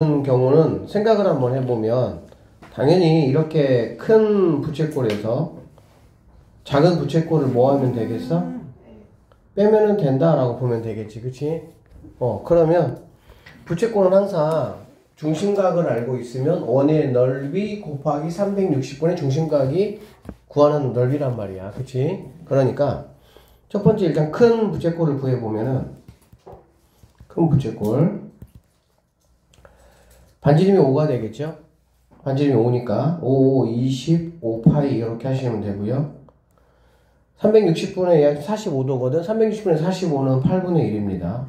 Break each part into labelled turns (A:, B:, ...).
A: 경우는 생각을 한번 해보면 당연히 이렇게 큰 부채꼴에서 작은 부채꼴을 뭐 하면 되겠어? 빼면은 된다라고 보면 되겠지, 그치? 그러면 부채꼴은 항상 중심각을 알고 있으면 원의 넓이 곱하기 360분의 중심각이 구하는 넓이란 말이야, 그치? 그러니까 첫 번째 일단 큰 부채꼴을 구해보면은 큰 부채꼴 반지름이 5가 되겠죠? 반지름이 5니까 5, 25파이 이렇게 하시면 되고요. 360분의 약 45도거든. 360분의 45는 8분의 1입니다.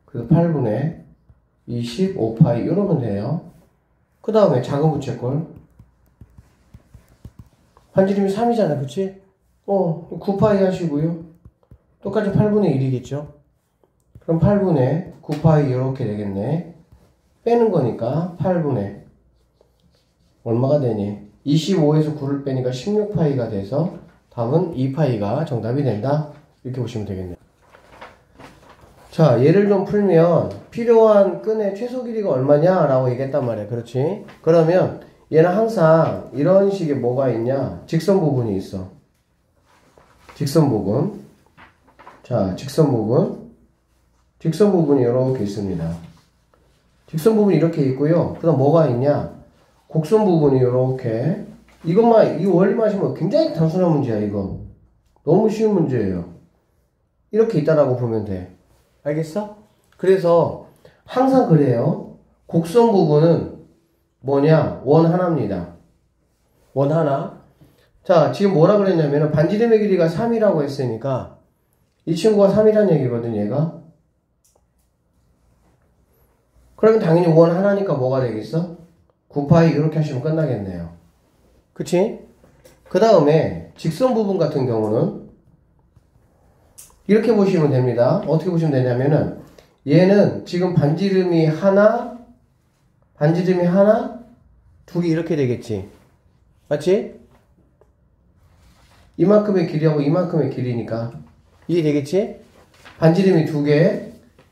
A: 그래서 8분의 25파이 이러면 돼요. 그 다음에 작은 부채꼴 반지름이 3이잖아, 그치? 9파이 하시고요. 똑같이 8분의 1이겠죠? 그럼 8분의 9파이 이렇게 되겠네. 빼는 거니까 8분의 얼마가 되니? 25에서 9를 빼니까 16파이가 돼서 답은 2파이가 정답이 된다. 이렇게 보시면 되겠네요. 자, 예를 좀 풀면 필요한 끈의 최소 길이가 얼마냐? 라고 얘기했단 말이야. 그렇지? 그러면 얘는 항상 이런 식의 뭐가 있냐? 직선 부분이 있어. 직선 부분. 자, 직선 부분. 직선 부분이 이렇게 있습니다. 직선 부분이 이렇게 있고요. 그 다음 뭐가 있냐? 곡선 부분이 이렇게. 이것만, 이 원리만 하시면 굉장히 단순한 문제야, 이거. 너무 쉬운 문제예요. 이렇게 있다라고 보면 돼. 알겠어? 그래서 항상 그래요. 곡선 부분은 뭐냐? 원 하나입니다. 원 하나. 자, 지금 뭐라 그랬냐면은 반지름의 길이가 3이라고 했으니까 이 친구가 3이란 얘기거든, 얘가. 그러면 당연히 원 하나니까 뭐가 되겠어? 9파이 이렇게 하시면 끝나겠네요. 그치? 그 다음에 직선 부분 같은 경우는 이렇게 보시면 됩니다. 어떻게 보시면 되냐면은 얘는 지금 반지름이 하나, 두 개 이렇게 되겠지. 맞지? 이만큼의 길이하고 이만큼의 길이니까 이해되겠지? 반지름이 두 개,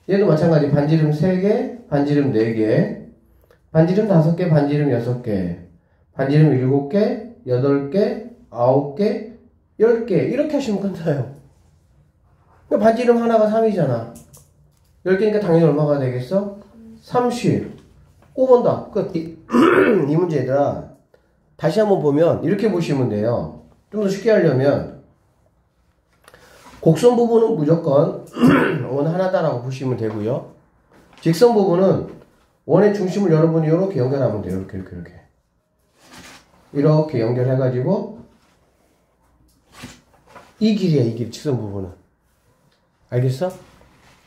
A: 얘도 마찬가지 반지름 3개, 반지름 4개, 반지름 5개, 반지름 6개, 반지름 7개, 8개, 9개, 10개 이렇게 하시면 끝나요. 반지름 하나가 3이잖아. 10개니까 당연히 얼마가 되겠어? 30. 꼽은다. 이 문제 얘들아 다시 한번 보면 이렇게 보시면 돼요. 좀 더 쉽게 하려면 곡선 부분은 무조건 원 하나다라고 보시면 되고요. 직선 부분은 원의 중심을 여러분이 이렇게 연결하면 돼요. 이렇게 연결해가지고 이 길이야, 이 길. 직선 부분은. 알겠어?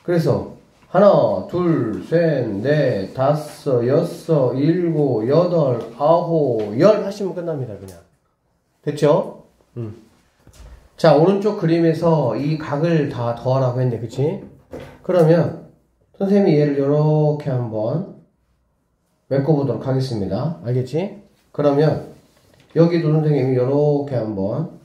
A: 그래서 하나, 둘, 셋, 넷, 다섯, 여섯, 일곱, 여덟, 아홉, 열 하시면 끝납니다. 그냥. 됐죠? 자, 오른쪽 그림에서 이 각을 다 더하라고 했네. 그치? 그러면 선생님이 얘를 이렇게 한번 메꿔보도록 하겠습니다. 알겠지? 그러면 여기도 선생님이 이렇게 한번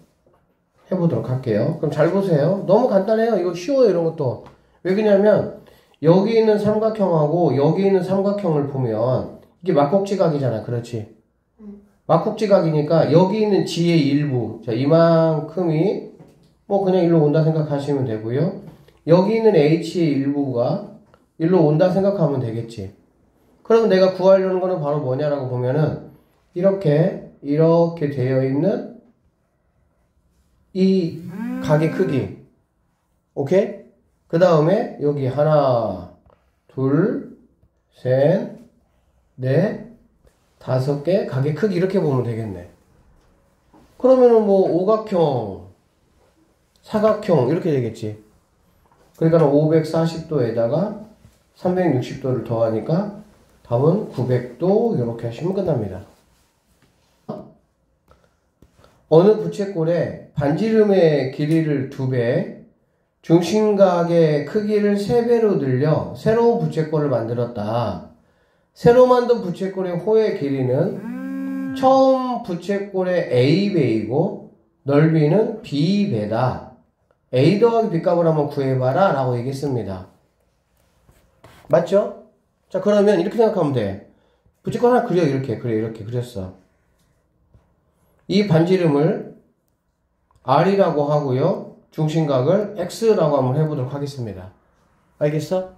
A: 해보도록 할게요. 그럼 잘 보세요. 너무 간단해요. 이거 쉬워요. 이런 것도. 왜 그러냐면 여기 있는 삼각형하고 여기 있는 삼각형을 보면 이게 막곡지각이잖아. 그렇지? 막곡지각이니까 여기 있는 G의 일부, 자, 이만큼이 뭐 그냥 일로 온다 생각하시면 되고요. 여기 있는 H의 일부가 일로 온다 생각하면 되겠지. 그러면 내가 구하려는 거는 바로 뭐냐라고 보면은 이렇게 되어 있는 이 각의 크기. 오케이? 그 다음에 여기 하나, 둘, 셋, 넷, 5개 각의 크기 이렇게 보면 되겠네. 그러면은 뭐 오각형, 사각형 이렇게 되겠지. 그러니까 540도에다가 360도를 더하니까 답은 900도 이렇게 하시면 끝납니다. 어느 부채꼴에 반지름의 길이를 2배, 중심각의 크기를 3배로 늘려 새로운 부채꼴을 만들었다. 새로 만든 부채꼴의 호의 길이는 처음 부채꼴의 A배이고 넓이는 B배다. A 더하기 B값을 한번 구해봐라 라고 얘기했습니다. 맞죠? 자, 그러면 이렇게 생각하면 돼. 부채꼴 하나 그려. 이렇게 그렸어. 이 반지름을 R이라고 하고요. 중심각을 X라고 한번 해보도록 하겠습니다. 알겠어?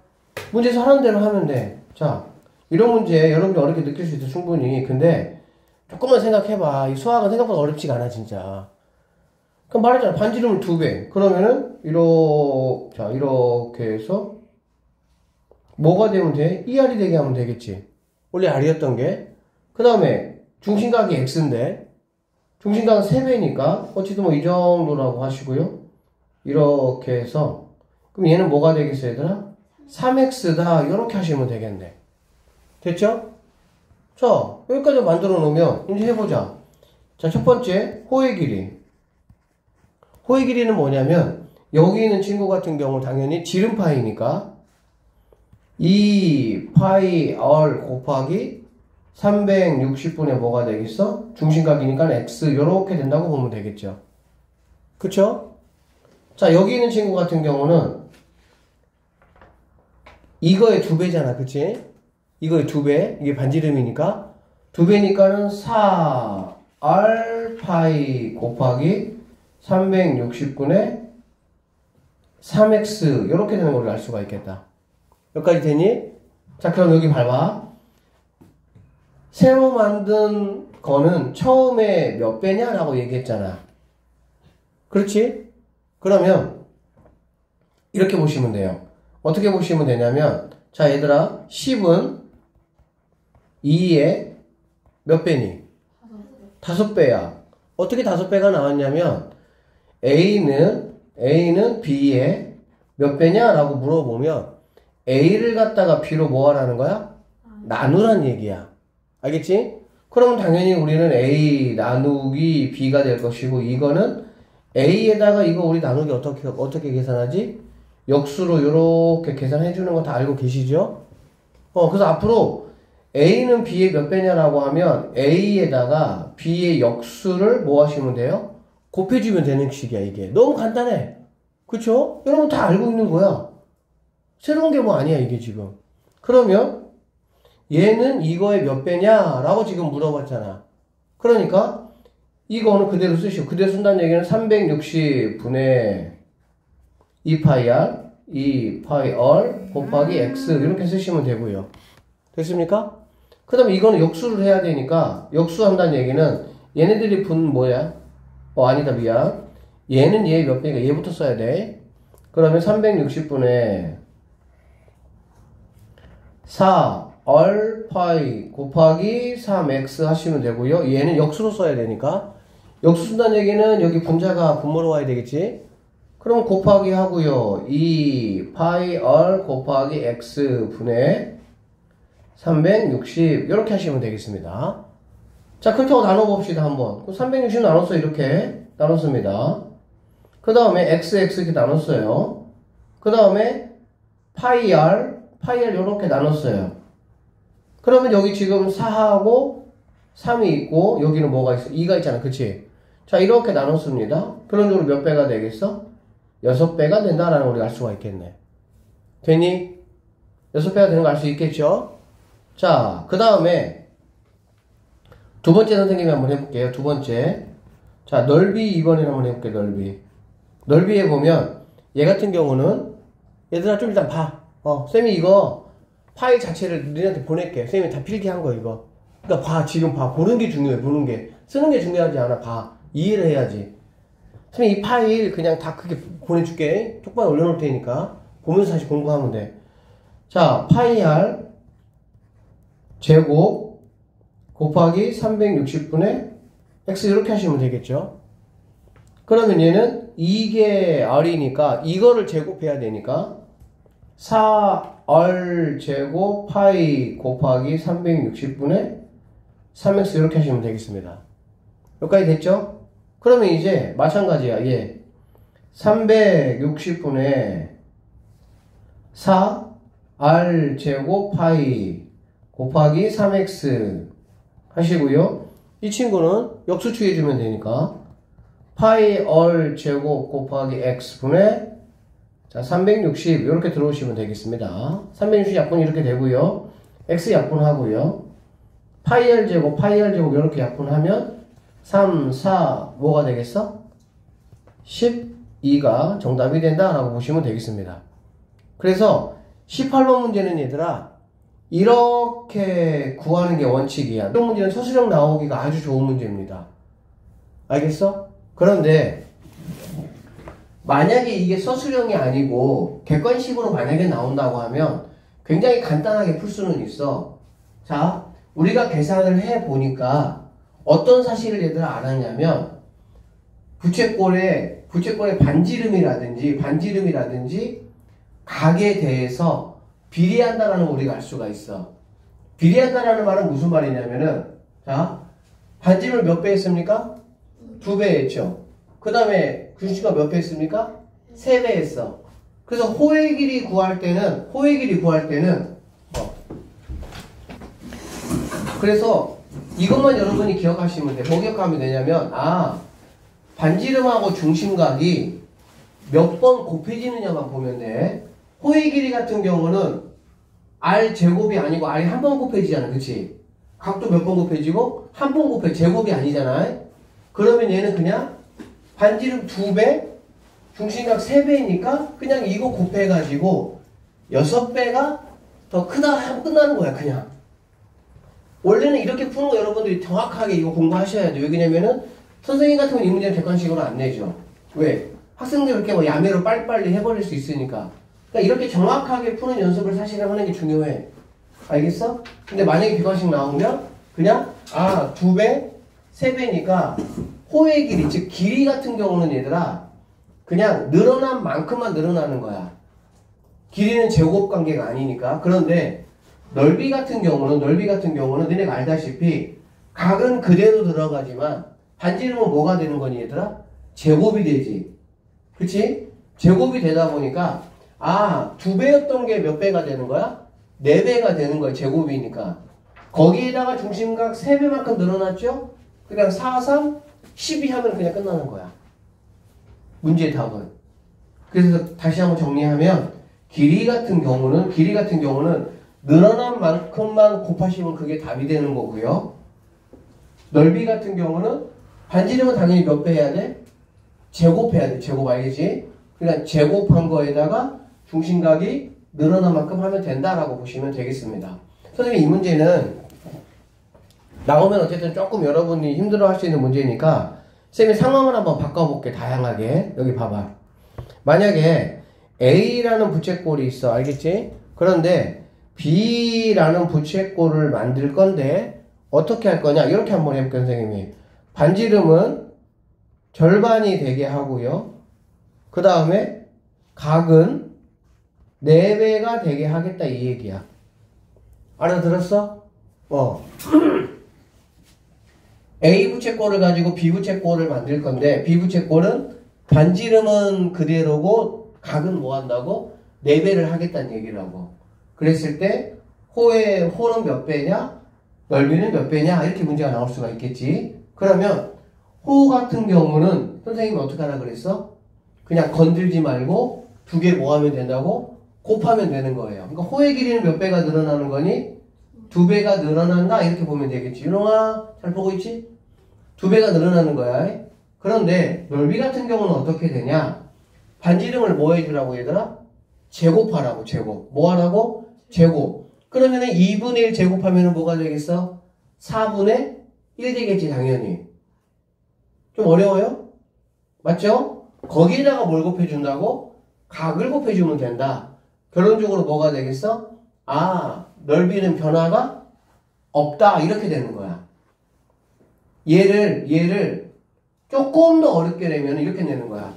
A: 문제에서 하는 대로 하면 돼. 자, 이런 문제 여러분들 어렵게 느낄 수 있어 충분히. 근데 조금만 생각해봐. 이 수학은 생각보다 어렵지가 않아 진짜. 그럼 말했잖아. 반지름을 2배. 그러면은 이렇게 해서 뭐가 되면 돼? 2R이 되게 하면 되겠지. 원래 R이었던 게. 그 다음에 중심각이 X인데 중심각은 3배니까 어쨌든 뭐 이 정도라고 하시고요. 이렇게 해서 그럼 얘는 뭐가 되겠어요 얘들아? 3x다 이렇게 하시면 되겠네. 됐죠? 자 여기까지 만들어 놓으면 이제 해보자. 자 첫 번째 호의 길이. 호의 길이는 뭐냐면 여기 있는 친구 같은 경우 당연히 지름파이니까 2파이 r 곱하기 360분의 뭐가 되겠어? 중심각이니까 x 이렇게 된다고 보면 되겠죠. 그쵸? 자 여기 있는 친구 같은 경우는 이거의 2배잖아. 그치? 이거의 2배. 이게 반지름이니까 2배니까는 4r 파이 곱하기 360분의 3x 이렇게 되는 걸 알 수가 있겠다. 여기까지 되니? 자 그럼 여기 봐봐. 새로 만든 거는 처음에 몇 배냐? 라고 얘기했잖아. 그렇지? 그러면 이렇게 보시면 돼요. 어떻게 보시면 되냐면 자 얘들아 10은 2의 몇 배니? 5배야. 어떻게 5배가 나왔냐면 A는 B의 몇 배냐? 라고 물어보면 A를 갖다가 B로 뭐 하라는 거야? 나누란 얘기야. 알겠지? 그러면 당연히 우리는 A 나누기 B가 될 것이고 이거는 A에다가 이거 우리 나누기 어떻게 계산하지? 역수로 이렇게 계산해 주는 거 다 알고 계시죠? 그래서 앞으로 A는 B의 몇 배냐라고 하면 A에다가 B의 역수를 뭐 하시면 돼요? 곱해주면 되는 식이야 이게. 너무 간단해. 그쵸? 여러분 다 알고 있는 거야. 새로운 게 뭐 아니야 이게 지금. 그러면 얘는 이거의 몇 배냐? 라고 지금 물어봤잖아. 그러니까 이거는 그대로 쓰시고 그대로 쓴다는 얘기는 360분의 2파이 r 곱하기 x 이렇게 쓰시면 되고요. 됐습니까? 그 다음에 이거는 역수를 해야 되니까 역수한다는 얘기는 얘네들이 분 뭐야? 아니다 미안. 얘는 얘 몇 배니까 얘부터 써야 돼. 그러면 360분의 4r 파이 곱하기 3x 하시면 되고요. 얘는 역수로 써야 되니까 역수 쓴다는 얘기는 여기 분자가 분모로 와야 되겠지. 그럼 곱하기 하고요. 2파이 r 곱하기 x 분의 360 이렇게 하시면 되겠습니다. 자 그렇게 하고 나눠봅시다 한번. 360 나눴어. 이렇게 나눴습니다. 그 다음에 x 이렇게 나눴어요. 그 다음에 파이 r 이렇게 나눴어요. 그러면 여기 지금 4하고 3이 있고 여기는 뭐가 있어? 2가 있잖아. 그치? 자 이렇게 나눴습니다. 그런 식으로 몇 배가 되겠어? 6배가 된다라는 걸 우리가 알 수가 있겠네. 되니? 6배가 되는 거 알 수 있겠죠? 자 그 다음에 두 번째 선생님이 한번 해볼게요. 두 번째. 자 넓이 이번에 한번 해볼게요. 넓이에 보면 얘 같은 경우는 얘들아 좀 일단 봐. 쌤이 이거 파일 자체를 너희한테 보낼게. 쌤이 다 필기한 거 이거. 그러니까 봐. 지금 봐. 보는 게 중요해. 보는 게. 쓰는 게 중요하지 않아. 봐. 이해를 해야지. 쌤이 이 파일 그냥 다 크게 보내줄게. 톡방에 올려놓을 테니까 보면서 다시 공부하면 돼. 자 파이 r 제곱 곱하기 360분의 x 이렇게 하시면 되겠죠. 그러면 얘는 이게 r이니까 이거를 제곱해야 되니까 4r 제곱 파이 곱하기 360분의 3x 이렇게 하시면 되겠습니다. 여기까지 됐죠? 그러면 이제 마찬가지야. 얘 360분의 4r 제곱 파이 곱하기 3x 하시고요. 이 친구는 역수 취해주면 되니까 파이 r 제곱 곱하기 x 분의 자 360 이렇게 들어오시면 되겠습니다. 360 약분 이렇게 되고요. x 약분 하고요. 파이 r 제곱 이렇게 약분하면 3, 4 뭐가 되겠어? 12가 정답이 된다라고 보시면 되겠습니다. 그래서 18번 문제는 얘들아 이렇게 구하는 게 원칙이야. 이런 문제는 서술형 나오기가 아주 좋은 문제입니다. 알겠어? 그런데 만약에 이게 서술형이 아니고 객관식으로 만약에 나온다고 하면 굉장히 간단하게 풀 수는 있어. 자, 우리가 계산을 해보니까 어떤 사실을 얘들아 알았냐면 부채꼴의 반지름이라든지 각에 대해서 비례한다라는 걸 우리가 알 수가 있어. 비례한다라는 말은 무슨 말이냐면은 자, 반지름을 몇 배 했습니까? 2배 했죠. 그 다음에 중심가 몇 배 했습니까? 3배 했어. 그래서 호의 길이 구할 때는 그래서 이것만 여러분이 기억하시면 돼. 뭐 기억하면 되냐면 반지름하고 중심각이 몇 번 곱해지느냐만 보면 돼. 호의 길이 같은 경우는 r 제곱이 아니고 r이 한 번 곱해지잖아. 그치? 각도 몇 번 곱해지고 한 번 제곱이 아니잖아. 그러면 얘는 그냥 반지름 2배 중심각 3배니까 그냥 이거 곱해가지고 6배가 더 크다 하면 끝나는 거야. 그냥 원래는 이렇게 푸는 거 여러분들이 정확하게 이거 공부하셔야 돼요. 왜냐면은 선생님 같은 경우는 이 문제는 객관식으로 안 내죠. 왜? 학생들 이렇게 뭐 야매로 빨리빨리 해버릴 수 있으니까. 그러니까 이렇게 정확하게 푸는 연습을 사실은 하는 게 중요해. 알겠어? 근데 만약에 객관식 나오면 그냥 2배, 3배니까 호의 길이, 즉 길이 같은 경우는 얘들아 그냥 늘어난 만큼만 늘어나는 거야. 길이는 제곱 관계가 아니니까. 그런데 넓이 같은 경우는 너네가 알다시피 각은 그대로 들어가지만 반지름은 뭐가 되는 거니 얘들아? 제곱이 되지. 그치? 제곱이 되다 보니까 2배였던 게 몇 배가 되는 거야? 4배가 되는 거야. 제곱이니까. 거기에다가 중심각 3배만큼 늘어났죠? 그냥 4, 3, 12 하면 그냥 끝나는 거야. 문제의 답은. 그래서 다시 한번 정리하면 길이 같은 경우는 늘어난 만큼만 곱하시면 그게 답이 되는 거고요. 넓이 같은 경우는 반지름은 당연히 몇 배 해야 돼? 제곱해야 돼. 제곱 알겠지? 그러니까 제곱한 거에다가 중심각이 늘어난 만큼 하면 된다라고 보시면 되겠습니다. 선생님 이 문제는 나오면 어쨌든 조금 여러분이 힘들어 할 수 있는 문제니까 쌤이 상황을 한번 바꿔볼게. 다양하게. 여기 봐봐. 만약에 A라는 부채꼴이 있어. 알겠지? 그런데 B라는 부채꼴을 만들 건데 어떻게 할 거냐? 이렇게 한번 해볼게요. 선생님이. 반지름은 절반이 되게 하고요. 그 다음에 각은 4배가 되게 하겠다 이 얘기야. 알아들었어? A 부채꼴을 가지고 B 부채꼴을 만들 건데 B 부채꼴은 반지름은 그대로고 각은 뭐 한다고? 4배를 하겠다는 얘기를 하고. 그랬을 때 호는 몇 배냐? 넓이는 몇 배냐? 이렇게 문제가 나올 수가 있겠지. 그러면 호 같은 경우는 선생님이 어떻게 하라 그랬어? 그냥 건들지 말고 2개 뭐 하면 된다고? 곱하면 되는 거예요. 그러니까 호의 길이는 몇 배가 늘어나는 거니? 2배가 늘어난다 이렇게 보면 되겠지. 윤홍아 잘 보고 있지? 2배가 늘어나는 거야. 그런데 넓이 같은 경우는 어떻게 되냐? 반지름을 뭐 해주라고 얘들아? 제곱하라고. 제곱. 뭐 하라고? 제곱. 그러면은 2분의 1 제곱하면은 뭐가 되겠어? 4분의 1 되겠지 당연히. 좀 어려워요? 맞죠? 거기에다가 뭘 곱해준다고? 각을 곱해주면 된다. 결론적으로 뭐가 되겠어? 넓이는 변화가 없다 이렇게 되는 거야. 얘를 조금 더 어렵게 내면 이렇게 내는 거야.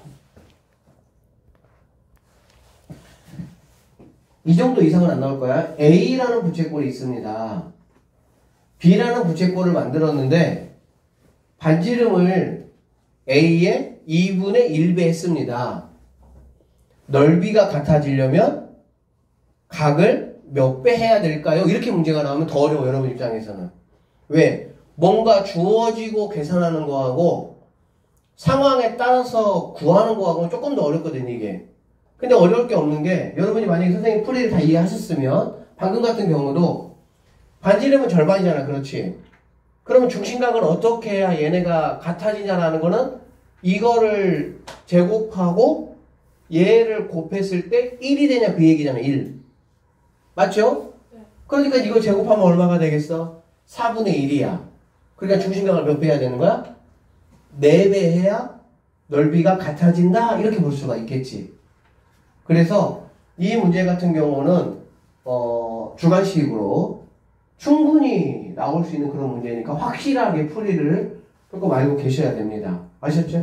A: 이 정도 이상은 안 나올 거야. A라는 부채꼴이 있습니다. B라는 부채꼴을 만들었는데 반지름을 A의 2분의 1배 했습니다. 넓이가 같아지려면 각을 몇 배 해야 될까요? 이렇게 문제가 나오면 더 어려워 여러분 입장에서는. 왜? 뭔가 주어지고 계산하는 거하고 상황에 따라서 구하는 거하고는 조금 더 어렵거든요 이게. 근데 어려울 게 없는 게 여러분이 만약에 선생님 풀이를 다 이해하셨으면 방금 같은 경우도 반지름은 절반이잖아. 그렇지? 그러면 중심각을 어떻게 해야 얘네가 같아지냐라는 거는 이거를 제곱하고 얘를 곱했을 때 1이 되냐 그 얘기잖아. 1. 맞죠?
B: 네.
A: 그러니까 이거 제곱하면 얼마가 되겠어? 4분의 1이야. 그러니까 중심각을 몇 배 해야 되는 거야? 4배 해야 넓이가 같아진다? 이렇게 볼 수가 있겠지. 그래서 이 문제 같은 경우는 주관식으로 충분히 나올 수 있는 그런 문제니까 확실하게 풀이를 조금 알고 계셔야 됩니다. 아셨죠?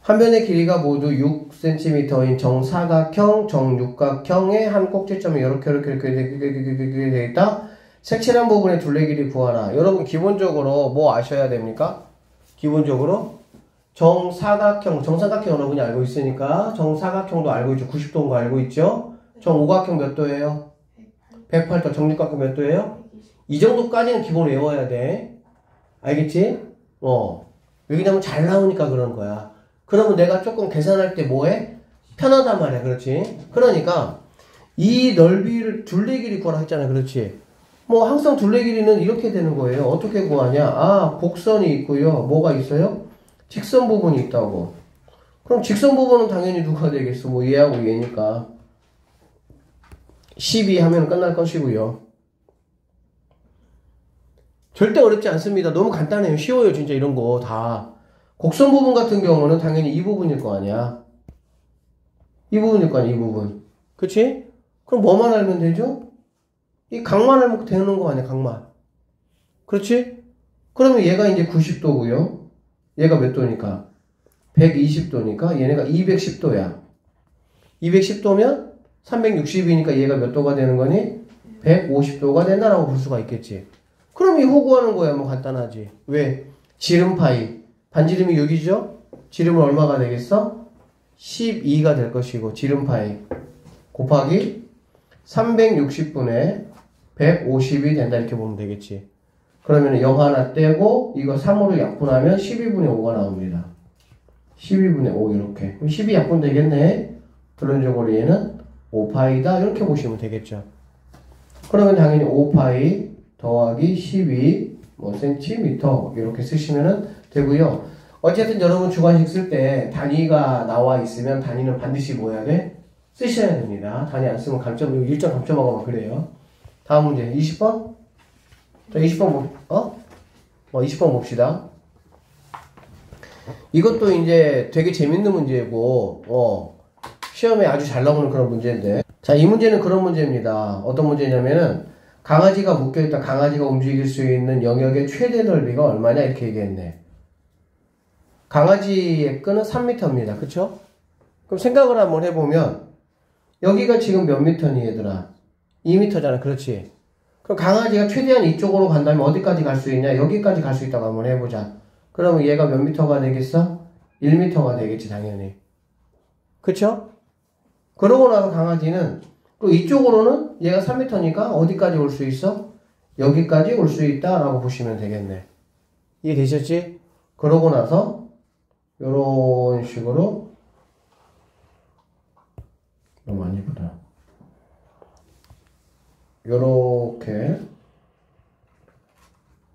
A: 한 변의 길이가 모두 6cm인 정사각형, 정육각형의 한 꼭지점이 이렇게 되어 있다. 색칠한 부분의 둘레 길이 구하라. 여러분 기본적으로 뭐 아셔야 됩니까? 기본적으로 정사각형 여러분이 알고 있으니까 정사각형도 알고 있죠. 90도인 거 알고 있죠? 정오각형 몇 도예요? 108도. 정육각형 몇 도예요? 이 정도까지는 기본 외워야 돼. 알겠지? 왜냐면 잘 나오니까 그런 거야. 그러면 내가 조금 계산할 때 뭐해? 편하단 말이야. 그렇지? 그러니까 이 넓이를 둘레 길이 구하라 했잖아. 그렇지? 뭐 항상 둘레 길이는 이렇게 되는 거예요. 어떻게 구하냐? 곡선이 있고요. 뭐가 있어요? 직선 부분이 있다고. 그럼 직선 부분은 당연히 누가 되겠어? 뭐 얘하고 얘니까 12 하면 끝날 것이고요. 절대 어렵지 않습니다. 너무 간단해요. 쉬워요. 진짜 이런 거 다. 곡선 부분 같은 경우는 당연히 이 부분일 거 아니야. 이 부분일 거 아니야. 이 부분. 그치? 그럼 뭐만 알면 되죠? 이 각만 알면 되는 거 아니야. 각만. 그렇지? 그러면 얘가 이제 90도고요. 얘가 몇 도니까? 120도니까 얘네가 210도야. 210도면 360이니까 얘가 몇 도가 되는 거니? 150도가 된다라고 볼 수가 있겠지. 그럼 이거 구하는 거야. 뭐 간단하지. 왜? 지름파이. 반지름이 6이죠? 지름은 얼마가 되겠어? 12가 될 것이고 지름파이 곱하기 360분의 150이 된다 이렇게 보면 되겠지. 그러면 0 하나 떼고 이거 3으로 약분하면 12분의 5가 나옵니다. 12분의 5 이렇게. 그럼 12 약분 되겠네. 결론적으로 얘는 5파이다 이렇게 보시면 되겠죠. 그러면 당연히 5파이 더하기 12 센티미터 이렇게 쓰시면 되고요. 어쨌든 여러분 주관식 쓸 때 단위가 나와 있으면 단위는 반드시 뭐 해야 돼? 쓰셔야 됩니다. 단위 안 쓰면 감점, 1점 감점하고 막 그래요. 다음 문제 20번? 자 20번 20번 봅시다. 이것도 이제 되게 재밌는 문제고 시험에 아주 잘 나오는 그런 문제인데, 자 이 문제는 그런 문제입니다. 어떤 문제냐면은 강아지가 묶여있다. 강아지가 움직일 수 있는 영역의 최대 넓이가 얼마냐 이렇게 얘기했네. 강아지의 끈은 3m입니다. 그쵸? 그럼 생각을 한번 해보면 여기가 지금 몇 미터니 얘들아? 2m잖아. 그렇지? 그럼 강아지가 최대한 이쪽으로 간다면 어디까지 갈 수 있냐? 여기까지 갈 수 있다고 한번 해보자. 그러면 얘가 몇 미터가 되겠어? 1m가 되겠지 당연히. 그쵸? 그러고 나서 강아지는 또 이쪽으로는 얘가 3m니까 어디까지 올 수 있어? 여기까지 올 수 있다 라고 보시면 되겠네. 이해되셨지? 그러고 나서 요런 식으로 너무 많이 보다. 요렇게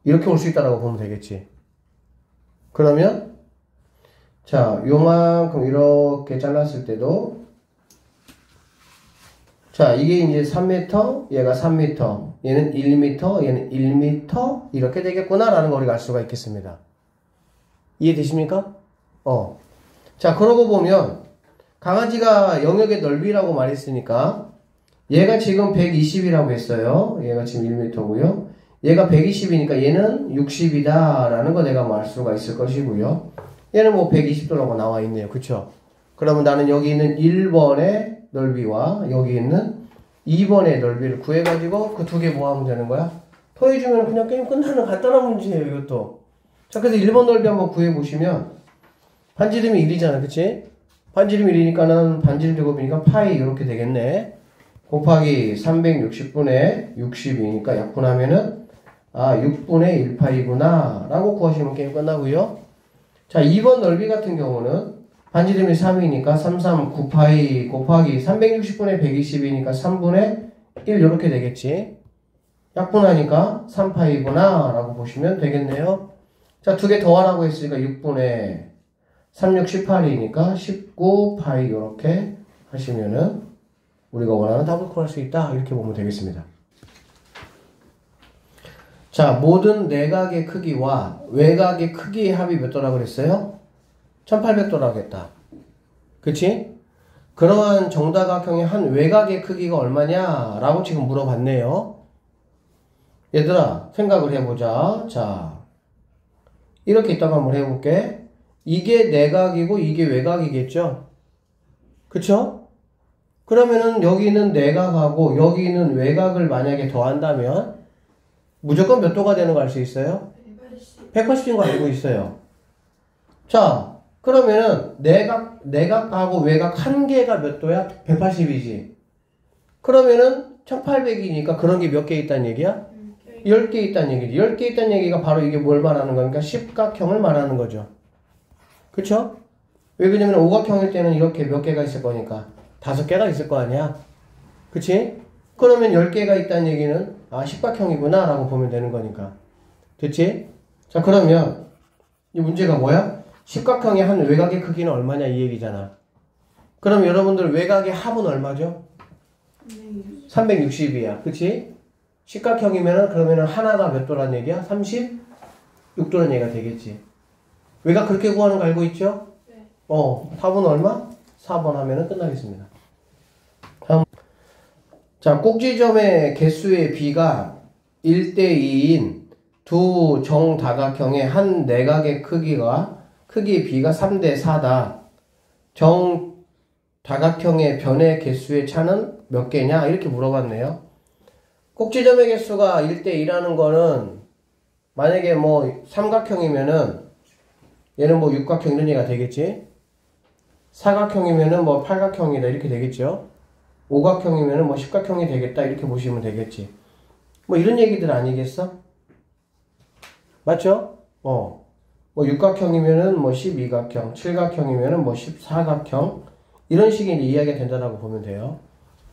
A: 이렇게 올 수 있다라고 보면 되겠지. 그러면 자 요만큼 이렇게 잘랐을 때도 자 이게 이제 3m 얘가 3m 얘는 1m 얘는 1m 이렇게 되겠구나 라는 걸 우리가 알 수가 있겠습니다. 이해되십니까? 자 그러고 보면 강아지가 영역의 넓이라고 말했으니까 얘가 지금 120이라고 했어요. 얘가 지금 1m고요. 얘가 120이니까 얘는 60이다 라는 거 내가 알 수가 있을 것이고요. 얘는 뭐 120도라고 나와 있네요. 그쵸? 그러면 나는 여기 있는 1번의 넓이와 여기 있는 2번의 넓이를 구해가지고 그 두 개 모아보면 되는 거야. 더해주면 그냥 게임 끝나는 간단한 문제예요. 이것도. 자 그래서 1번 넓이 한번 구해보시면 반지름이 1이잖아. 그치? 반지름 1이니까는 반지름 제곱이니까 파이 이렇게 되겠네. 곱하기 360분의 60이니까 약분하면은 6분의 1파이구나 라고 구하시면 게임 끝나고요. 자 2번 넓이 같은 경우는 반지름이 3이니까 3, 9파이 곱하기 360분의 120이니까 3분의 1 이렇게 되겠지. 약분하니까 3파이구나 라고 보시면 되겠네요. 자, 두 개 더하라고 했으니까 6분의 3, 6, 18이니까 19파이 이렇게 하시면은 우리가 원하는 답을 구할 수 있다. 이렇게 보면 되겠습니다. 자, 모든 내각의 크기와 외곽의 크기의 합이 몇 도라고 그랬어요? 1800도라고 했다. 그치? 그러한 정다각형의 한 외곽의 크기가 얼마냐? 라고 지금 물어봤네요. 얘들아, 생각을 해보자. 자, 이렇게 있다가 한번 해볼게. 이게 내각이고 이게 외곽이겠죠? 그쵸? 그러면은 여기는 내각하고 여기는 외곽을 만약에 더한다면 무조건 몇 도가 되는 거 알 수 있어요? 180인 거 알고 있어요. 자, 그러면은 내각하고 외곽 한 개가 몇 도야? 180이지. 그러면은 1800이니까 그런 게 몇 개 있다는 얘기야? 10개 있다는 얘기지. 10개 있다는 얘기가 바로 이게 뭘 말하는 거니까 십각형을 말하는 거죠. 그쵸? 왜 그러냐면 오각형일 때는 이렇게 몇 개가 있을 거니까 5개가 있을 거 아니야. 그치? 그러면 10개가 있다는 얘기는 아, 십각형이구나 라고 보면 되는 거니까. 됐지? 자, 그러면 이 문제가 뭐야? 십각형의 한 외곽의 크기는 얼마냐 이 얘기잖아. 그럼 여러분들 외곽의 합은 얼마죠? 360이야. 그치? 십각형이면은 그러면은 하나가 몇 도란 얘기야? 36도란 얘기가 되겠지. 외곽 그렇게 구하는 거 알고 있죠?
B: 네.
A: 답은 얼마? 4번 하면은 끝나겠습니다. 다음. 자, 꼭지점의 개수의 비가 1대2인 두 정다각형의 한 내각의 크기의 비가 3대4다. 정다각형의 변의 개수의 차는 몇 개냐? 이렇게 물어봤네요. 꼭지점의 개수가 1대2라는 거는 만약에 뭐 삼각형이면은 얘는 뭐 육각형 이런 얘기가 되겠지. 사각형이면은 뭐 팔각형이다 이렇게 되겠죠. 오각형이면은 뭐 십각형이 되겠다 이렇게 보시면 되겠지. 뭐 이런 얘기들 아니겠어? 맞죠? 뭐 육각형이면은 뭐 12각형, 칠각형이면은 뭐 14각형 이런 식의 이야기가 된다라고 보면 돼요.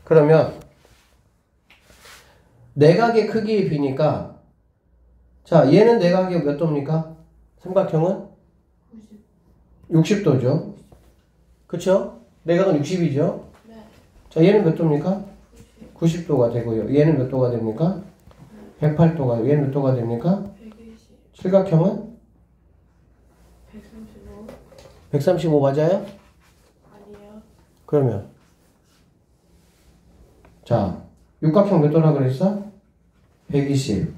A: 그러면 내각의 크기의 비니까 자, 얘는 내각이 몇 도입니까? 삼각형은 60도죠. 그쵸? 내각은 60이죠.
B: 네.
A: 자, 얘는 몇 도입니까? 90도가 되고요. 얘는 몇 도가 됩니까? 108도가, 얘는 몇 도가 됩니까?
B: 120.
A: 칠각형은?
B: 135.
A: 135 맞아요?
B: 아니에요.
A: 그러면 자, 육각형 몇 도라 그랬어? 120.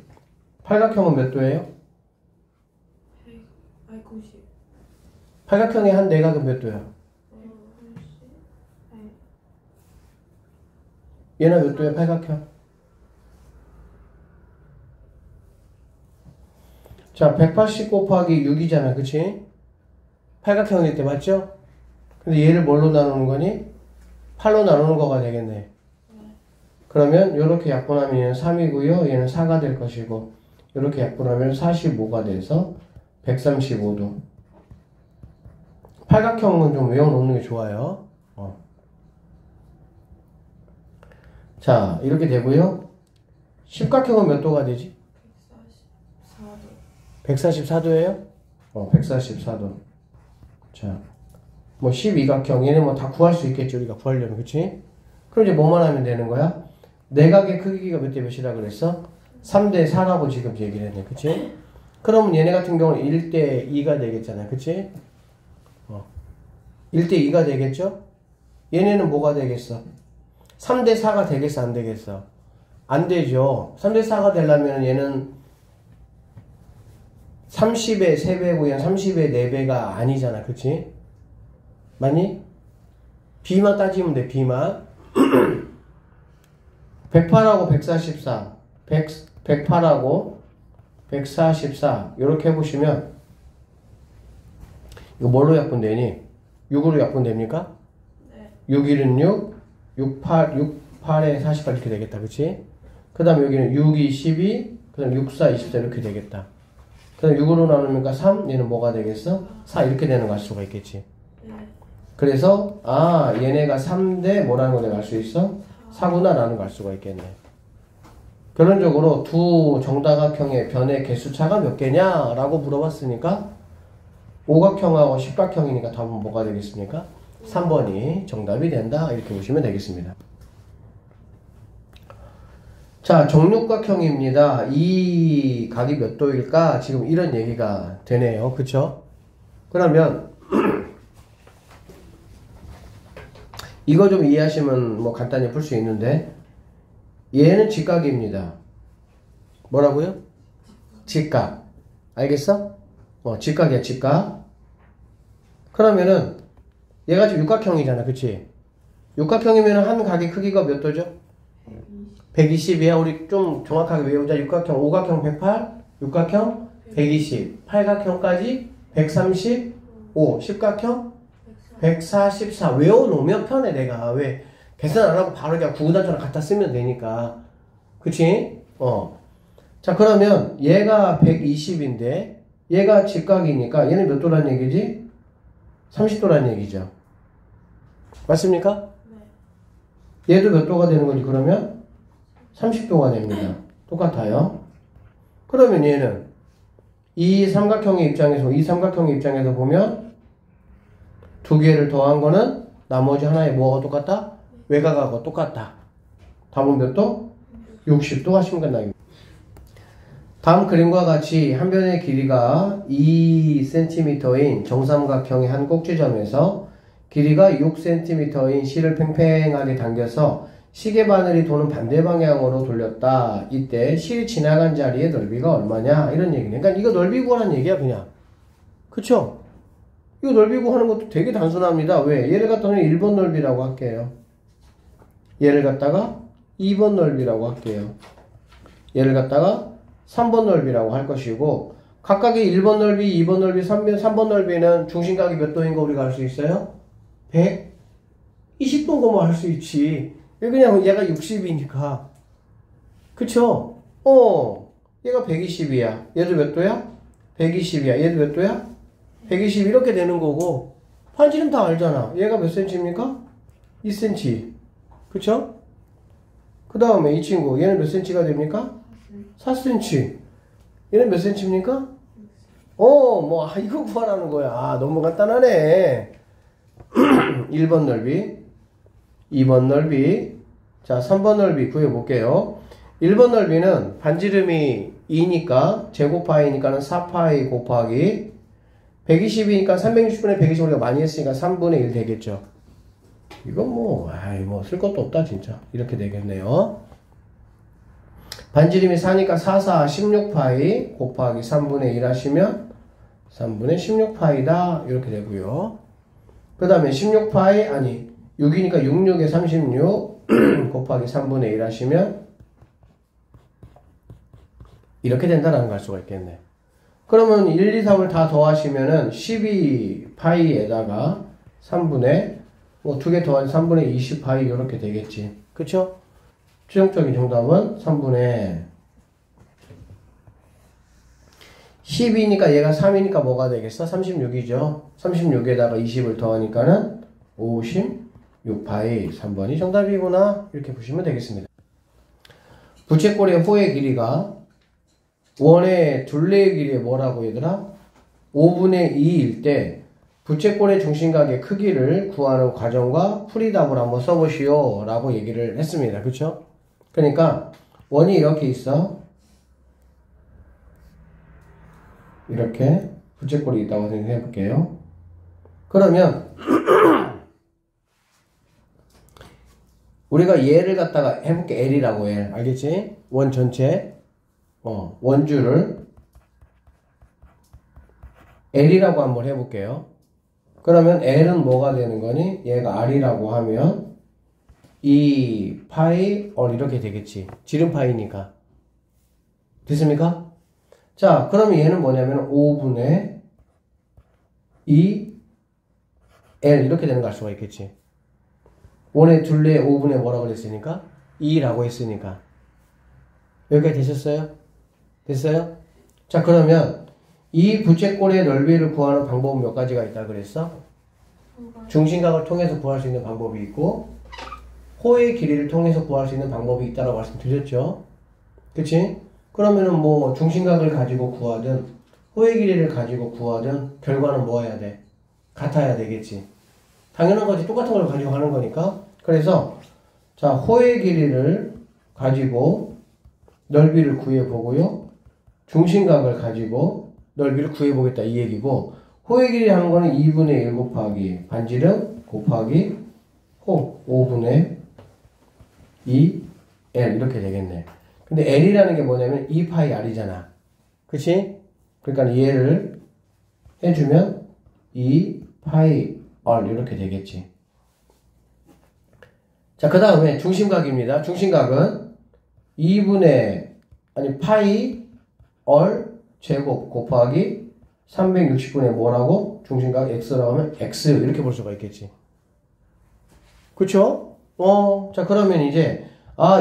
A: 팔각형은 몇 도예요?
B: 90.
A: 팔각형의 한 내각은 몇 도야?
B: 190.
A: 얘는 몇 도야, 팔각형? 자, 180 곱하기 6이잖아, 그치? 팔각형일 때 맞죠? 근데 얘를 뭘로 나누는 거니? 8로 나누는 거가 되겠네. 그러면 이렇게 약분하면 얘는 3이고요. 얘는 4가 될 것이고 이렇게 약분하면 45가 돼서 135도. 팔각형은 좀 외워놓는 게 좋아요. 자, 이렇게 되고요. 십각형은 몇 도가 되지? 144도예요? 144도. 자, 뭐 12각형 얘는 뭐 다 구할 수 있겠지 우리가 구하려면. 그치? 그럼 이제 뭐만 하면 되는 거야? 내각의 크기가 몇 대 몇이라 그랬어? 3대4라고 지금 얘기를 했네. 그치? 그러면 얘네 같은 경우는 1대2가 되겠잖아. 그치? 1대2가 되겠죠? 얘네는 뭐가 되겠어? 3대4가 되겠어? 안 되겠어? 안 되죠. 3대4가 되려면 얘는 30의 3배고 얘는 30의 4배가 아니잖아. 그치? 맞니? B만 따지면 돼. B만. 108하고 144, 108하고 144 이렇게 해보시면 이거 뭘로 약분되니? 6으로 약분됩니까?
B: 네.
A: 6, 1은 6, 68에 48 이렇게 되겠다. 그치? 그 다음에 여기는 6, 2, 12, 그 다음에 6, 4, 24 이렇게 되겠다. 그 다음에 6으로 나누니까 3, 얘는 뭐가 되겠어? 4 이렇게 되는 거 알 수가 있겠지.
B: 네.
A: 그래서 얘네가 3대 뭐라는 거 내가 알 수 있어? 4구나 라는 걸 알 수가 있겠네. 결론적으로 두 정다각형의 변의 개수차가 몇 개냐? 라고 물어봤으니까 오각형하고 십각형이니까 답은 뭐가 되겠습니까? 3번이 정답이 된다. 이렇게 보시면 되겠습니다. 자, 정육각형입니다. 이 각이 몇 도일까? 지금 이런 얘기가 되네요. 그쵸? 그러면 이거 좀 이해하시면 뭐 간단히 풀 수 있는데 얘는 직각입니다. 뭐라고요? 직각. 알겠어? 직각이야, 직각. 그러면은 얘가 지금 육각형이잖아. 그치? 육각형이면 한 각의 크기가 몇 도죠? 120이야. 우리 좀 정확하게 외우자. 육각형, 오각형 108, 육각형 120, 팔각형까지 135, 십각형 144. 외워놓으면 편해, 내가. 왜? 계산 안 하고 바로 그냥 구구단처럼 갖다 쓰면 되니까. 그치? 자, 그러면 얘가 120인데 얘가 직각이니까 얘는 몇 도란 얘기지? 30도란 얘기죠. 맞습니까? 네. 얘도 몇 도가 되는 거지, 그러면? 30도가 됩니다. 똑같아요. 그러면 얘는 이 삼각형의 입장에서 보면 두 개를 더한 거는 나머지 하나의 뭐가 똑같다? 외곽하고 똑같다. 답은 몇 도? 60도 하시면 끝나요. 다음 그림과 같이 한 변의 길이가 2cm인 정삼각형의 한 꼭지점에서 길이가 6cm인 실을 팽팽하게 당겨서 시계 바늘이 도는 반대 방향으로 돌렸다. 이때 실이 지나간 자리의 넓이가 얼마냐? 이런 얘기네. 그러니까 이거 넓이 구하라는 얘기야, 그냥. 그쵸? 이거 넓이 구하는 것도 되게 단순합니다. 왜? 얘를 갖다는 1번 넓이라고 할게요. 얘를 갖다가 2번 넓이라고 할게요. 얘를 갖다가 3번 넓이라고 할 것이고, 각각의 1번 넓이, 2번 넓이, 3번 넓이는 중심각이 몇 도인 거 우리가 알 수 있어요? 120도인 거만 할 수 있지. 그냥 얘가 60이니까. 그쵸? 얘가 120이야. 얘도 몇 도야? 120이야. 얘도 몇 도야? 120 이렇게 되는 거고, 반지름 다 알잖아. 얘가 몇 cm입니까? 2cm. 그쵸? 그 다음에 이 친구, 얘는 몇 cm가 됩니까? 4cm. 얘는 몇 cm입니까? 이거 구하라는 거야. 너무 간단하네. 1번 넓이, 2번 넓이, 자, 3번 넓이 구해볼게요. 1번 넓이는 반지름이 2니까, 제곱파이니까는 4파이 곱하기, 120이니까 360분의 120 우리가 많이 했으니까 3분의 1 되겠죠. 이건 쓸 것도 없다, 진짜. 이렇게 되겠네요. 반지름이 4니까 4, 16파이 곱하기 3분의 1 하시면 3분의 16파이다. 이렇게 되고요. 그 다음에 6이니까 66에 36 곱하기 3분의 1 하시면 이렇게 된다라는 걸 알 수가 있겠네. 그러면 1, 2, 3을 다 더하시면은 12파이에다가 3분의 두 개 더한 3분의 20파이 이렇게 되겠지. 그쵸? 최종적인 정답은 3분의 10이니까 얘가 3이니까 뭐가 되겠어? 36이죠. 36에다가 20을 더하니까는 56파이 3번이 정답이구나. 이렇게 보시면 되겠습니다. 부채꼴의 호의 길이가 원의 둘레의 길이에 뭐라고 얘들아? 5분의 2일 때 부채꼴의 중심각의 크기를 구하는 과정과 풀이답을 한번 써보시오 라고 얘기를 했습니다. 그쵸? 그러니까 원이 이렇게 있어. 이렇게 부채꼴이 있다고 생각해 볼게요. 그러면 우리가 얘를 갖다가 해볼게. L이라고 해. 알겠지? 원 전체 원주를 L이라고 한번 해볼게요. 그러면 L은 뭐가 되는 거니? 얘가 R이라고 하면 이 파이 이렇게 되겠지. 지름파이니까. 됐습니까? 자, 그러면 얘는 뭐냐면 5분의 2 L 이렇게 되는 거 알 수가 있겠지. 원의 둘레 5분의 뭐라고 그랬으니까? 2라고 했으니까. 여기까지 되셨어요? 됐어요? 자, 그러면 이 부채꼴의 넓이를 구하는 방법은 몇 가지가 있다 그랬어? 중심각을 통해서 구할 수 있는 방법이 있고 호의 길이를 통해서 구할 수 있는 방법이 있다고 말씀드렸죠. 그치? 그러면은 뭐 중심각을 가지고 구하든 호의 길이를 가지고 구하든 결과는 뭐 해야 돼? 같아야 되겠지. 당연한 거지. 똑같은 걸 가지고 하는 거니까. 그래서 자, 호의 길이를 가지고 넓이를 구해보고요. 중심각을 가지고 넓이를 구해보겠다 이 얘기고, 호의 길이 하는 거는 2분의 1 곱하기 반지름 곱하기 호 5분의 2 L 이렇게 되겠네. 근데 L이라는 게 뭐냐면 2파이 R이잖아. 그치? 그러니까 얘를 해주면 2파이 R 이렇게 되겠지. 자, 그 다음에 중심각입니다. 중심각은 2분의 파이 R 제곱 곱하기 360분의 뭐라고? 중심각 X라고 하면 X 이렇게 볼 수가 있겠지. 그쵸? 자, 그러면 이제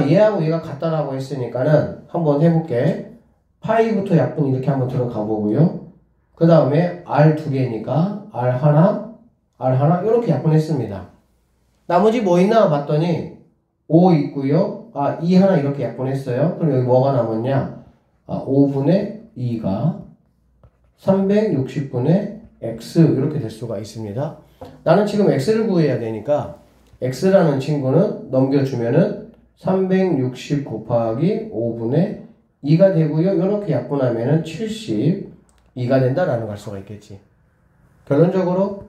A: 얘하고 얘가 같다라고 했으니까는 한번 해볼게. 파이부터 약분 이렇게 한번 들어가 보고요. 그 다음에 R 두 개니까 R 하나 이렇게 약분했습니다. 나머지 뭐 있나 봤더니 5 있고요. 2 하나 이렇게 약분했어요. 그럼 여기 뭐가 남았냐? 5분의 2가 360분의 X 이렇게 될 수가 있습니다. 나는 지금 X를 구해야 되니까 X라는 친구는 넘겨주면은 360 곱하기 5분의 2가 되고요. 이렇게 약분하면은 72가 된다라는 걸 알 수가 있겠지. 결론적으로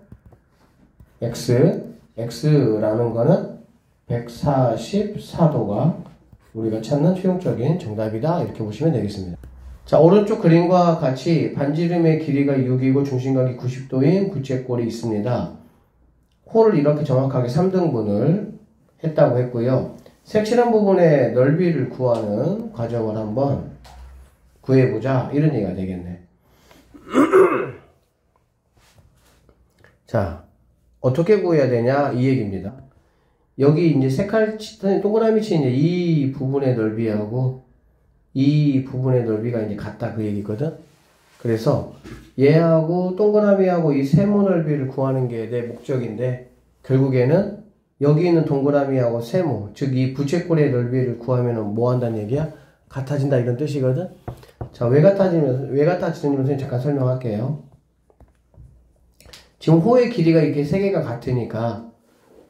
A: X라는 거는 144도가 우리가 찾는 최종적인 정답이다. 이렇게 보시면 되겠습니다. 자, 오른쪽 그림과 같이 반지름의 길이가 6이고 중심각이 90도인 부채꼴이 있습니다. 호를 이렇게 정확하게 3등분을 했다고 했고요. 색칠한 부분의 넓이를 구하는 과정을 한번 구해보자. 이런 얘기가 되겠네. 자, 어떻게 구해야 되냐? 이 얘기입니다. 여기 이제 색깔 치, 동그라미 친 이제 이 부분의 넓이하고 이 부분의 넓이가 이제 같다 그 얘기거든. 그래서 얘하고 동그라미하고 이 세모 넓이를 구하는 게 내 목적인데, 결국에는 여기 있는 동그라미하고 세모, 즉 이 부채꼴의 넓이를 구하면 뭐 한다는 얘기야? 같아진다 이런 뜻이거든. 자, 왜 같아지는지 잠깐 설명할게요. 지금 호의 길이가 이렇게 세 개가 같으니까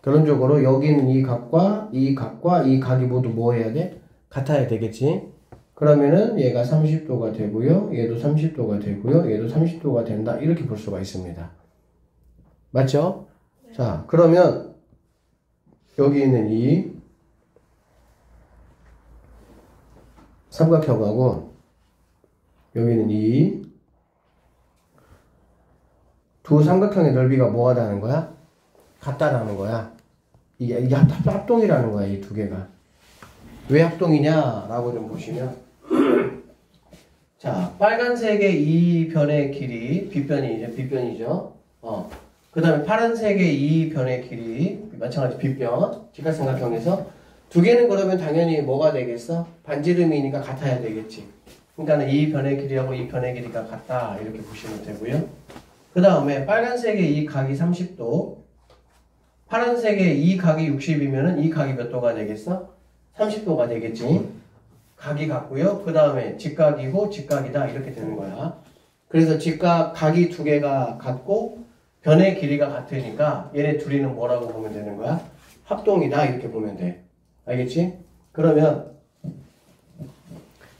A: 결론적으로 여기는 이 각과 이 각과 이 각이 모두 뭐 해야 돼? 같아야 되겠지. 그러면은 얘가 30도가 되고요. 얘도 30도가 되고요. 얘도 30도가 된다. 이렇게 볼 수가 있습니다. 맞죠? 네. 자, 그러면 여기 있는 이 삼각형하고 여기 있는 이 두 삼각형의 넓이가 뭐 하다는 거야? 같다라는 거야. 이게 합동이라는 거야, 이 두 개가. 왜 합동이냐라고 좀 보시면 자, 빨간색의 이 변의 길이 빗변이죠. 그 다음에 파란색의 이 변의 길이 마찬가지 빗변, 직각삼각형에서 두 개는 그러면 당연히 뭐가 되겠어? 반지름이니까 같아야 되겠지. 그러니까 이 변의 길이하고 이 변의 길이가 같다 이렇게 보시면 되고요. 그 다음에 빨간색의 이 각이 30도, 파란색의 이 각이 60이면은 이 각이 몇 도가 되겠어? 30도가 되겠지. 각이 같고요. 그 다음에 직각이고 직각이다 이렇게 되는 거야. 그래서 각이 두 개가 같고 변의 길이가 같으니까 얘네 둘이는 뭐라고 보면 되는 거야? 합동이다 이렇게 보면 돼. 알겠지? 그러면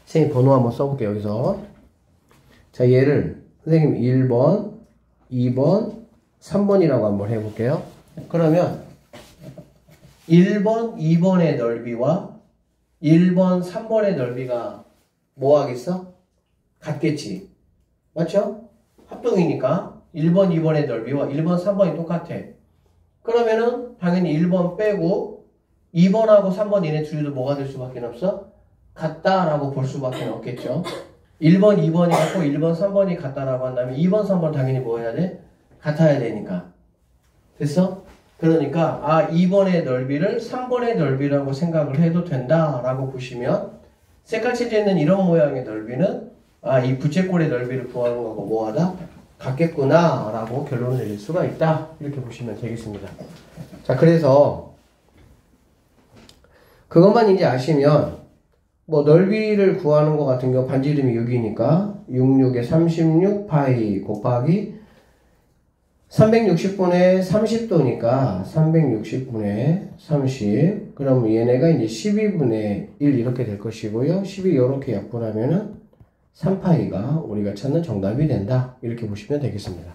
A: 선생님 번호 한번 써볼게요. 여기서 자, 얘를 선생님 1번 2번 3번이라고 한번 해볼게요. 그러면 1번 2번의 넓이와 1번 3번의 넓이가 뭐 하겠어? 같겠지. 맞죠? 합동이니까 1번 2번의 넓이와 1번 3번이 똑같아. 그러면은 당연히 1번 빼고 2번하고 3번 얘네 둘이도 뭐가 될 수밖에 없어? 같다라고 볼 수밖에 없겠죠. 1번 2번이 같고 1번 3번이 같다라고 한다면 2번 3번 당연히 뭐 해야 돼? 같아야 되니까. 됐어? 그러니까 2번의 넓이를 3번의 넓이라고 생각을 해도 된다라고 보시면 색깔 체제에 있는 이런 모양의 넓이는 이 부채꼴의 넓이를 구하는 거고 뭐하다? 같겠구나 라고 결론을 내릴 수가 있다. 이렇게 보시면 되겠습니다. 자, 그래서 그것만 이제 아시면 뭐 넓이를 구하는 것 같은 경우 반지름이 6이니까 66에 36 파이 곱하기 360분의 30도니까 360분의 30 그럼 얘네가 이제 12분의 1 이렇게 될 것이고요. 12 이렇게 약분하면은 3파이가 우리가 찾는 정답이 된다. 이렇게 보시면 되겠습니다.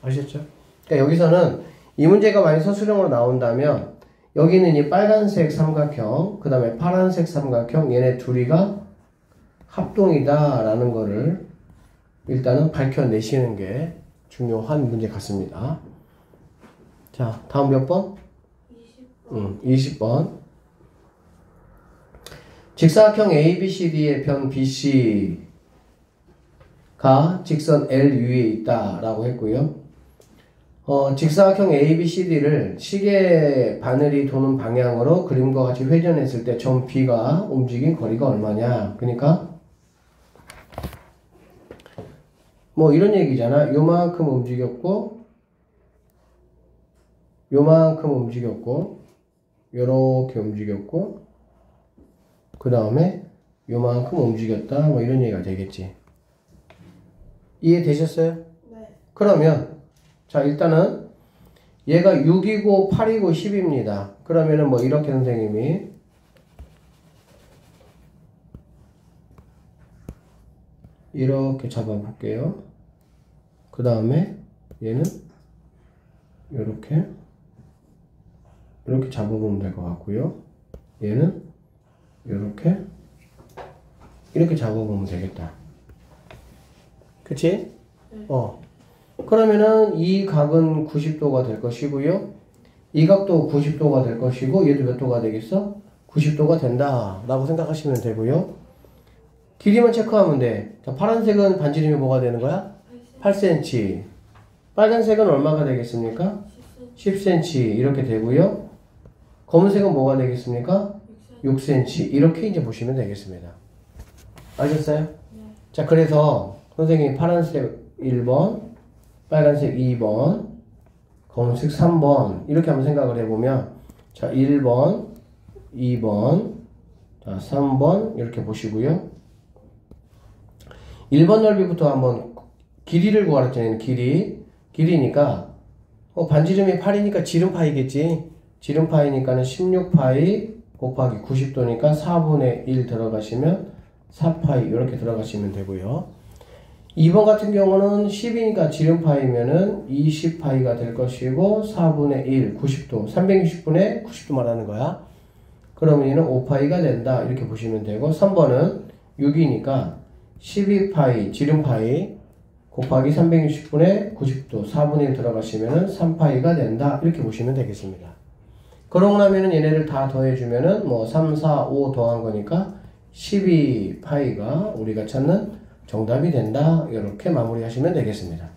A: 아셨죠? 그러니까 여기서는 이 문제가 만약 서술형으로 나온다면 여기는 이 빨간색 삼각형 그 다음에 파란색 삼각형 얘네 둘이가 합동이다 라는 거를 일단은 밝혀내시는 게 중요한 문제 같습니다. 자, 다음 몇 번?
B: 20번.
A: 20번. 직사각형 ABCD의 변 BC가 직선 L 위에 있다 라고 했고요. 직사각형 ABCD를 시계 바늘이 도는 방향으로 그림과 같이 회전했을 때 점 B가 움직인 거리가 얼마냐. 그러니까 뭐 이런 얘기잖아. 요만큼 움직였고 요만큼 움직였고 요렇게 움직였고 그 다음에 요만큼 움직였다 뭐 이런 얘기가 되겠지. 이해되셨어요?
B: 네.
A: 그러면 자 일단은 얘가 6이고 8이고 10입니다. 그러면은 뭐 이렇게 선생님이 이렇게 잡아볼게요. 그 다음에 얘는 이렇게 잡아보면 될 것 같고요. 얘는 이렇게 잡아보면 되겠다. 그치?
B: 네.
A: 그러면은 이 각은 90도가 될 것이고요. 이 각도 90도가 될 것이고 얘도 몇 도가 되겠어? 90도가 된다 라고 생각하시면 되고요. 길이만 체크하면 돼. 자, 파란색은 반지름이 뭐가 되는 거야? 8cm. 빨간색은 얼마가 되겠습니까? 10cm 이렇게 되고요. 검은색은 뭐가 되겠습니까? 6cm 이렇게 이제 보시면 되겠습니다. 아셨어요?
B: 네.
A: 자, 그래서 선생님이 파란색 1번, 빨간색 2번, 검은색 3번 이렇게 한번 생각을 해보면 자, 1번, 2번, 자, 3번 이렇게 보시고요. 1번 넓이부터 한번 길이를 구하랬잖아요. 길이니까 반지름이 8이니까 지름파이겠지. 지름파이니까는 16파이 곱하기 90도니까 4분의 1 들어가시면 4파이 이렇게 들어가시면 되고요. 2번 같은 경우는 10이니까 지름파이면은 20파이가 될 것이고 4분의 1 90도 360분의 90도 말하는 거야. 그러면 얘는 5파이가 된다 이렇게 보시면 되고 3번은 6이니까 12파이 지름파이 곱하기 360분의 90도 4분의 1 들어가시면은 3파이가 된다 이렇게 보시면 되겠습니다. 그러고 나면은 얘네를 다 더해주면은 뭐 3, 4, 5 더한 거니까 12파이가 우리가 찾는 정답이 된다 이렇게 마무리하시면 되겠습니다.